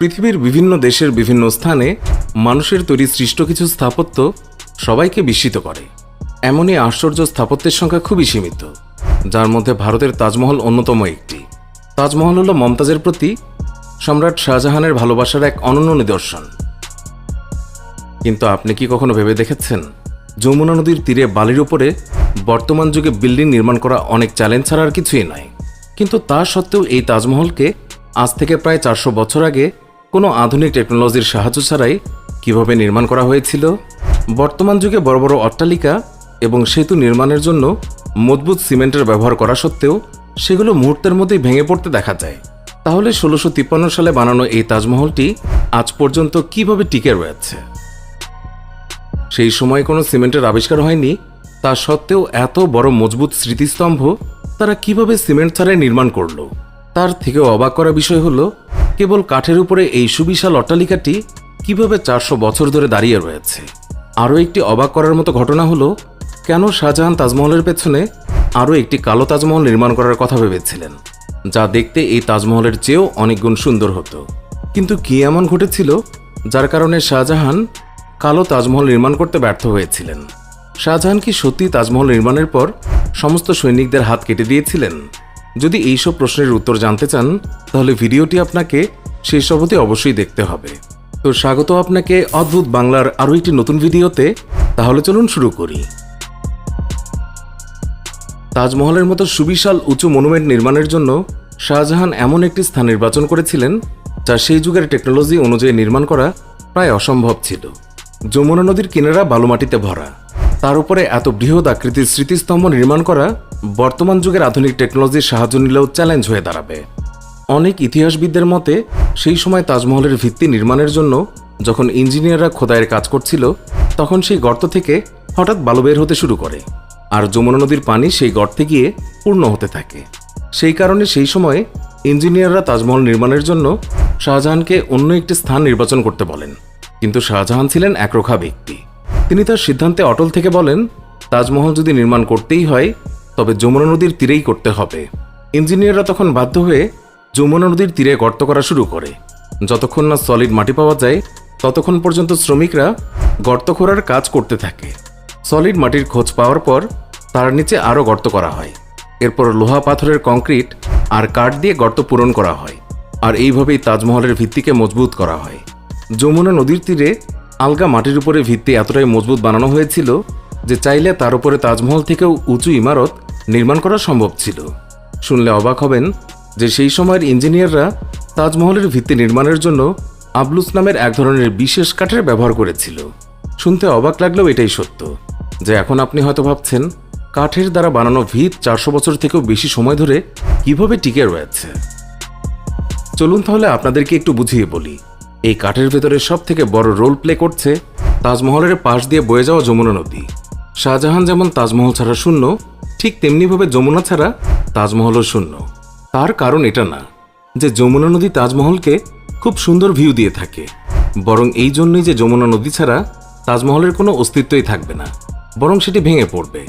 পৃথিবীর বিভিন্ন দেশের বিভিন্ন স্থানে মানুষের তৈরি সৃষ্ট কিছু স্থাপত্য সবাইকে বিস্মিত করে। এমনই আশ্চর্য স্থাপত্যের সংখ্যা খুবই সীমিত, যার মধ্যে ভারতের তাজমহল অন্যতম একটি। তাজমহল হল মমতাজের প্রতি সম্রাট শাহজাহানের ভালোবাসার এক অনন্য নিদর্শন। কিন্তু আপনি কি কখনো ভেবে দেখেছেন, যমুনা নদীর তীরে বালির উপরে বর্তমান যুগে বিল্ডিং নির্মাণ করা অনেক চ্যালেঞ্জ ছাড়া আর কিছুই নয়। কিন্তু তা সত্ত্বেও এই তাজমহলকে আজ থেকে প্রায় 400 বছর আগে কোনো আধুনিক টেকনোলজির সাহায্য ছাড়াই কিভাবে নির্মাণ করা হয়েছিল। বর্তমান যুগে বড় বড় অট্টালিকা এবং সেতু নির্মাণের জন্য মজবুত সিমেন্টের ব্যবহার করা সত্ত্বেও সেগুলো মুহূর্তের মধ্যেই ভেঙে পড়তে দেখা যায়। তাহলে 1653 সালে বানানো এই তাজমহলটি আজ পর্যন্ত কিভাবে টিকে রয়েছে? সেই সময় কোনো সিমেন্টের আবিষ্কার হয়নি, তা সত্ত্বেও এত বড় মজবুত স্মৃতিস্তম্ভ তারা কিভাবে সিমেন্ট ছাড়াই নির্মাণ করলো? তার থেকেও অবাক করা বিষয় হলো, কেবল কাঠের উপরে এই সুবিশাল অট্টালিকাটি কিভাবে 400 বছর ধরে দাঁড়িয়ে রয়েছে। আরও একটি অবাক করার মতো ঘটনা হলো, কেন শাহজাহান তাজমহলের পেছনে আরও একটি কালো তাজমহল নির্মাণ করার কথা ভেবেছিলেন, যা দেখতে এই তাজমহলের চেয়েও অনেক গুণ সুন্দর হতো। কিন্তু কি এমন ঘটেছিল যার কারণে শাহজাহান কালো তাজমহল নির্মাণ করতে ব্যর্থ হয়েছিলেন? শাহজাহান কি সত্যি তাজমহল নির্মাণের পর সমস্ত সৈনিকদের হাত কেটে দিয়েছিলেন? যদি এইসব প্রশ্নের উত্তর জানতে চান, তাহলে ভিডিওটি আপনাকে শেষ অবধি অবশ্যই দেখতে হবে। তো স্বাগত আপনাকে অদ্ভুত বাংলার আরও একটি নতুন ভিডিওতে। তাহলে চলুন শুরু করি। তাজমহলের মতো সুবিশাল উঁচু মনুমেন্ট নির্মাণের জন্য শাহজাহান এমন একটি স্থান নির্বাচন করেছিলেন যা সেই যুগের টেকনোলজি অনুযায়ী নির্মাণ করা প্রায় অসম্ভব ছিল। যমুনা নদীর কিনারা বালুমাটিতে ভরা, তার উপরে এত বৃহৎ আকৃতির স্মৃতিস্তম্ভ নির্মাণ করা বর্তমান যুগের আধুনিক টেকনোলজির সাহায্য নিলেও চ্যালেঞ্জ হয়ে দাঁড়াবে। অনেক ইতিহাসবিদদের মতে, সেই সময় তাজমহলের ভিত্তি নির্মাণের জন্য যখন ইঞ্জিনিয়াররা খোদাইয়ের কাজ করছিল, তখন সেই গর্ত থেকে হঠাৎ বালু বের হতে শুরু করে, আর যমুনা নদীর পানি সেই গর্তে গিয়ে পূর্ণ হতে থাকে। সেই কারণে সেই সময় ইঞ্জিনিয়াররা তাজমহল নির্মাণের জন্য শাহজাহানকে অন্য একটি স্থান নির্বাচন করতে বলেন। কিন্তু শাহজাহান ছিলেন একরোখা ব্যক্তি। তিনি তার সিদ্ধান্তে অটল থেকে বলেন, তাজমহল যদি নির্মাণ করতেই হয় তবে যমুনা নদীর তীরেই করতে হবে। ইঞ্জিনিয়াররা তখন বাধ্য হয়ে যমুনা নদীর তীরে গর্ত করা শুরু করে। যতক্ষণ না সলিড মাটি পাওয়া যায়, ততক্ষণ পর্যন্ত শ্রমিকরা গর্ত খোঁড়ার কাজ করতে থাকে। সলিড মাটির খোঁজ পাওয়ার পর তার নিচে আরও গর্ত করা হয়। এরপর লোহা, পাথরের, কংক্রিট আর কাঠ দিয়ে গর্ত পূরণ করা হয়। আর এইভাবেই তাজমহলের ভিত্তিকে মজবুত করা হয়। যমুনা নদীর তীরে আলগা মাটির উপরে ভিত্তি এতটাই মজবুত বানানো হয়েছিল যে চাইলে তার উপরে তাজমহল থেকেও উঁচু ইমারত নির্মাণ করা সম্ভব ছিল। শুনলে অবাক হবেন যে সেই সময়ের ইঞ্জিনিয়াররা তাজমহলের ভিত্তি নির্মাণের জন্য আবলুস নামের এক ধরনের বিশেষ কাঠের ব্যবহার করেছিল। শুনতে অবাক লাগলেও এটাই সত্য যে এখন আপনি হয়তো ভাবছেন, কাঠের দ্বারা বানানো ভিত 400 বছর থেকেও বেশি সময় ধরে কিভাবে টিকে রয়েছে। চলুন তাহলে আপনাদেরকে একটু বুঝিয়ে বলি। এই কাঠের ভেতরে সব থেকে বড় রোল প্লে করছে তাজমহলের পাশ দিয়ে বয়ে যাওয়া যমুনা নদী। শাহজাহান যেমন তাজমহল ছাড়া শূন্য, ঠিক তেমনিভাবে যমুনা ছাড়া তাজমহলও শূন্য। তার কারণ এটা না যে যমুনা নদী তাজমহলকে খুব সুন্দর ভিউ দিয়ে থাকে, বরং এই জন্যই যে যমুনা নদী ছাড়া তাজমহলের কোনো অস্তিত্বই থাকবে না, বরং সেটি ভেঙে পড়বে।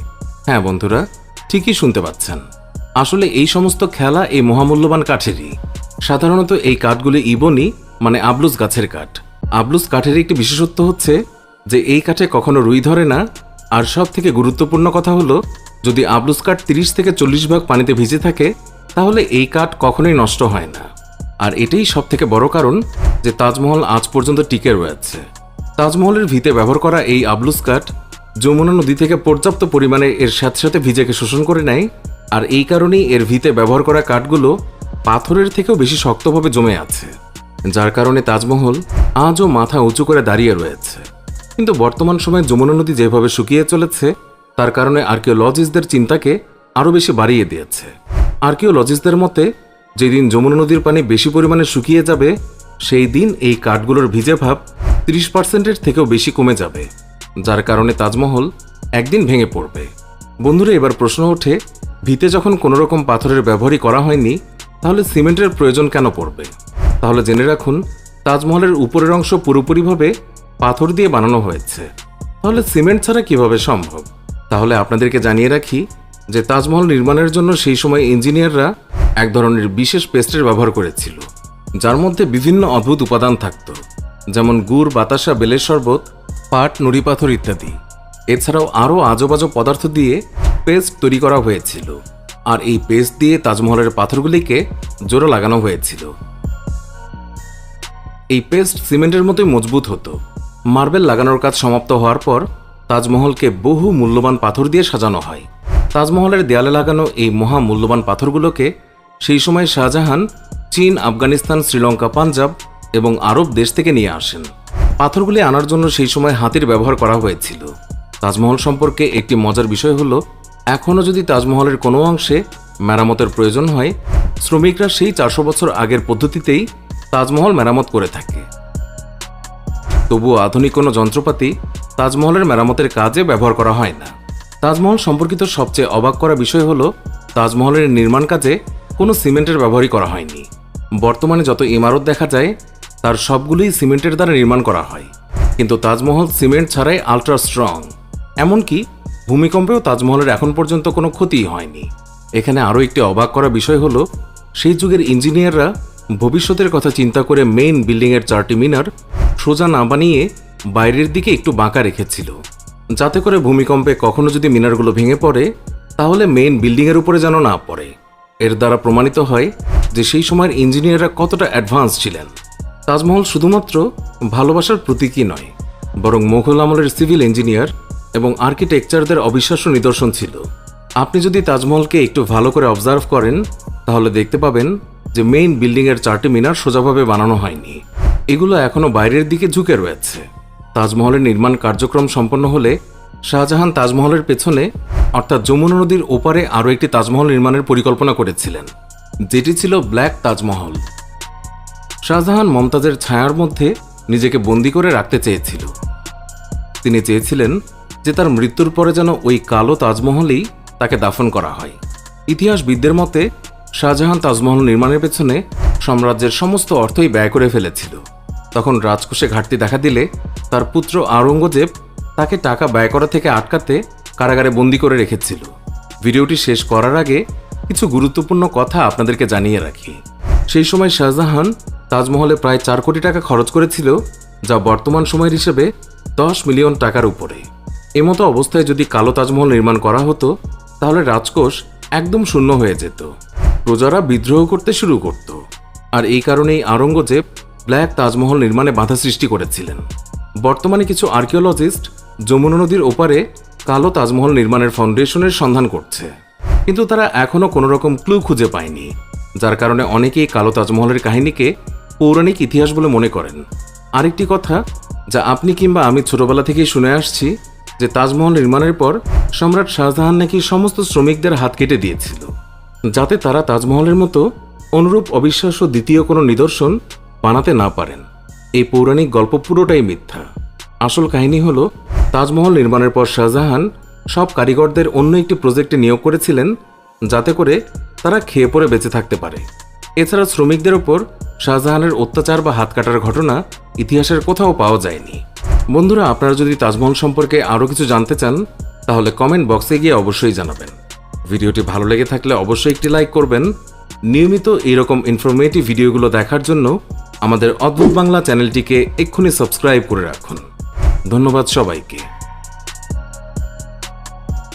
হ্যাঁ বন্ধুরা, ঠিকই শুনতে পাচ্ছেন। আসলে এই সমস্ত খেলা এই মহামূল্যবান কাঠেরই। সাধারণত এই কাঠগুলি ইবনি মানে আবলুস গাছের কাঠ। আবলুস কাঠের একটি বিশেষত্ব হচ্ছে যে এই কাঠে কখনো রুই ধরে না। আর সব থেকে গুরুত্বপূর্ণ কথা হলো, যদি আবলুস কাঠ 30 থেকে 40 ভাগ পানিতে ভিজে থাকে, তাহলে এই কাঠ কখনোই নষ্ট হয় না। আর এটাই সব থেকে বড় কারণ যে তাজমহল আজ পর্যন্ত টিকে রয়েছে। তাজমহলের ভিতে ব্যবহার করা এই আবলুস কাঠ যমুনা নদী থেকে পর্যাপ্ত পরিমাণে এর সাথে ভিজেকে শোষণ করে নেয়। আর এই কারণেই এর ভিতে ব্যবহার করা কাঠগুলো পাথরের থেকেও বেশি শক্তভাবে জমে আছে, যার কারণে তাজমহল আজও মাথা উঁচু করে দাঁড়িয়ে রয়েছে। কিন্তু বর্তমান সময়ে যমুনা নদী যেভাবে শুকিয়ে চলেছে, তার কারণে আর্কিওলজিস্টদের চিন্তাকে আরও বেশি বাড়িয়ে দিয়েছে। আর্কিওলজিস্টদের মতে, যেদিন যমুনা নদীর পানি বেশি পরিমাণে শুকিয়ে যাবে, সেই দিন এই কাঠগুলোর ভিজে ভাব 30%-এর থেকেও বেশি কমে যাবে, যার কারণে তাজমহল একদিন ভেঙে পড়বে। বন্ধুরা, এবার প্রশ্ন ওঠে, ভিতে যখন কোনো রকম পাথরের ব্যবহারই করা হয়নি, তাহলে সিমেন্টের প্রয়োজন কেন পড়বে? তাহলে জেনে রাখুন, তাজমহলের উপরের অংশ পুরোপুরিভাবে পাথর দিয়ে বানানো হয়েছে। তাহলে সিমেন্ট ছাড়া কিভাবে সম্ভব? তাহলে আপনাদেরকে জানিয়ে রাখি যে তাজমহল নির্মাণের জন্য সেই সময় ইঞ্জিনিয়াররা এক ধরনের বিশেষ পেস্টের ব্যবহার করেছিল। যার মধ্যে বিভিন্ন অদ্ভুত উপাদান থাকত, যেমন গুড়, বাতাসা, বেলের শরবত, পাট, নুড়ি পাথর ইত্যাদি। এছাড়াও আরও আজব পদার্থ দিয়ে পেস্ট তৈরি করা হয়েছিল, আর এই পেস্ট দিয়ে তাজমহলের পাথরগুলিকে জোড়া লাগানো হয়েছিল। এই পেস্ট সিমেন্টের মতোই মজবুত হতো। মার্বেল লাগানোর কাজ সমাপ্ত হওয়ার পর তাজমহলকে বহু মূল্যবান পাথর দিয়ে সাজানো হয়। তাজমহলের দেয়ালে লাগানো এই মহা মূল্যবান পাথরগুলোকে সেই সময় শাহজাহান চীন, আফগানিস্তান, শ্রীলঙ্কা, পাঞ্জাব এবং আরব দেশ থেকে নিয়ে আসেন। পাথরগুলি আনার জন্য সেই সময় হাতির ব্যবহার করা হয়েছিল। তাজমহল সম্পর্কে একটি মজার বিষয় হলো, এখনও যদি তাজমহলের কোনো অংশে মেরামতের প্রয়োজন হয়, শ্রমিকরা সেই 400 বছর আগের পদ্ধতিতেই তাজমহল মেরামত করে থাকে। তবুও আধুনিক কোনো যন্ত্রপাতি তাজমহলের মেরামতের কাজে ব্যবহার করা হয় না। তাজমহল সম্পর্কিত সবচেয়ে অবাক করা বিষয় হলো, তাজমহলের নির্মাণ কাজে কোনো সিমেন্টের ব্যবহারই করা হয়নি। বর্তমানে যত ইমারত দেখা যায় তার সবগুলোই সিমেন্টের দ্বারা নির্মাণ করা হয়, কিন্তু তাজমহল সিমেন্ট ছাড়াই আল্ট্রা স্ট্রং। এমনকি ভূমিকম্পেও তাজমহলের এখন পর্যন্ত কোনো ক্ষতিই হয়নি। এখানে আরও একটি অবাক করা বিষয় হলো, সেই যুগের ইঞ্জিনিয়াররা ভবিষ্যতের কথা চিন্তা করে মেইন বিল্ডিংয়ের 4টি মিনার সোজা না বানিয়ে বাইরের দিকে একটু বাঁকা রেখেছিল, যাতে করে ভূমিকম্পে কখনো যদি মিনারগুলো ভেঙে পড়ে তাহলে মেইন বিল্ডিংয়ের উপরে যেন না পড়ে। এর দ্বারা প্রমাণিত হয় যে সেই সময়ের ইঞ্জিনিয়াররা কতটা অ্যাডভান্স ছিলেন। তাজমহল শুধুমাত্র ভালোবাসার প্রতীকই নয়, বরং মুঘল আমলের সিভিল ইঞ্জিনিয়ার এবং আর্কিটেকচারদের অবিশ্বাস্য নিদর্শন ছিল। আপনি যদি তাজমহলকে একটু ভালো করে অবজার্ভ করেন তাহলে দেখতে পাবেন যে মেইন বিল্ডিংয়ের 4টি মিনার সোজাভাবে বানানো হয়নি, এগুলো এখনও বাইরের দিকে ঝুঁকে রয়েছে। তাজমহলের নির্মাণ কার্যক্রম সম্পন্ন হলে শাহজাহান তাজমহলের পেছনে অর্থাৎ যমুনা নদীর ওপারে আরও একটি তাজমহল নির্মাণের পরিকল্পনা করেছিলেন, যেটি ছিল ব্ল্যাক তাজমহল। শাহজাহান মমতাজের ছায়ার মধ্যে নিজেকে বন্দী করে রাখতে চেয়েছিল। তিনি চেয়েছিলেন যে তার মৃত্যুর পরে যেন ওই কালো তাজমহলেই তাকে দাফন করা হয়। ইতিহাসবিদদের মতে শাহজাহান তাজমহল নির্মাণের পেছনে সাম্রাজ্যের সমস্ত অর্থই ব্যয় করে ফেলেছিল। তখন রাজকোষে ঘাটতি দেখা দিলে তার পুত্র আওরঙ্গজেব তাকে টাকা ব্যয় করা থেকে আটকাতে কারাগারে বন্দী করে রেখেছিল। ভিডিওটি শেষ করার আগে কিছু গুরুত্বপূর্ণ কথা আপনাদেরকে জানিয়ে রাখি। সেই সময় শাহজাহান তাজমহলে প্রায় 4 কোটি টাকা খরচ করেছিল, যা বর্তমান সময়ের হিসেবে 10 মিলিয়ন টাকার উপরে। এমতো অবস্থায় যদি কালো তাজমহল নির্মাণ করা হতো তাহলে রাজকোষ একদম শূন্য হয়ে যেত, প্রজারা বিদ্রোহ করতে শুরু করত। আর এই কারণেই আওরঙ্গজেব ব্ল্যাক তাজমহল নির্মাণে বাধা সৃষ্টি করেছিলেন। বর্তমানে কিছু আর্কিওলজিস্ট যমুনা নদীর ওপারে কালো তাজমহল নির্মাণের ফাউন্ডেশনের সন্ধান করছে, কিন্তু তারা এখনও কোনো রকম ক্লু খুঁজে পায়নি, যার কারণে অনেকেই কালো তাজমহলের কাহিনীকে পৌরাণিক ইতিহাস বলে মনে করেন। আরেকটি কথা যা আপনি কিংবা আমি ছোটবেলা থেকেই শুনে আসছি, যে তাজমহল নির্মাণের পর সম্রাট শাহজাহান নাকি সমস্ত শ্রমিকদের হাত কেটে দিয়েছিল, যাতে তারা তাজমহলের মতো অনুরূপ অবিশ্বাস্য দ্বিতীয় কোনো নিদর্শন বানাতে না পারেন। এই পৌরাণিক গল্প পুরোটাই মিথ্যা। আসল কাহিনী হলো, তাজমহল নির্মাণের পর শাহজাহান সব কারিগরদের অন্য একটি প্রজেক্টে নিয়োগ করেছিলেন, যাতে করে তারা খেয়ে পরে বেঁচে থাকতে পারে। এছাড়া শ্রমিকদের ওপর শাহজাহানের অত্যাচার বা হাত কাটার ঘটনা ইতিহাসের কোথাও পাওয়া যায়নি। বন্ধুরা, আপনারা যদি তাজমহল সম্পর্কে আরও কিছু জানতে চান তাহলে কমেন্ট বক্সে গিয়ে অবশ্যই জানাবেন। ভিডিওটি ভালো লেগে থাকলে অবশ্যই একটি লাইক করবেন। নিয়মিত এইরকম ইনফরমেটিভ ভিডিওগুলো দেখার জন্য আমাদের অদ্ভুত বাংলা চ্যানেলটিকে এক্ষুনি সাবস্ক্রাইব করে রাখুন। ধন্যবাদ সবাইকে।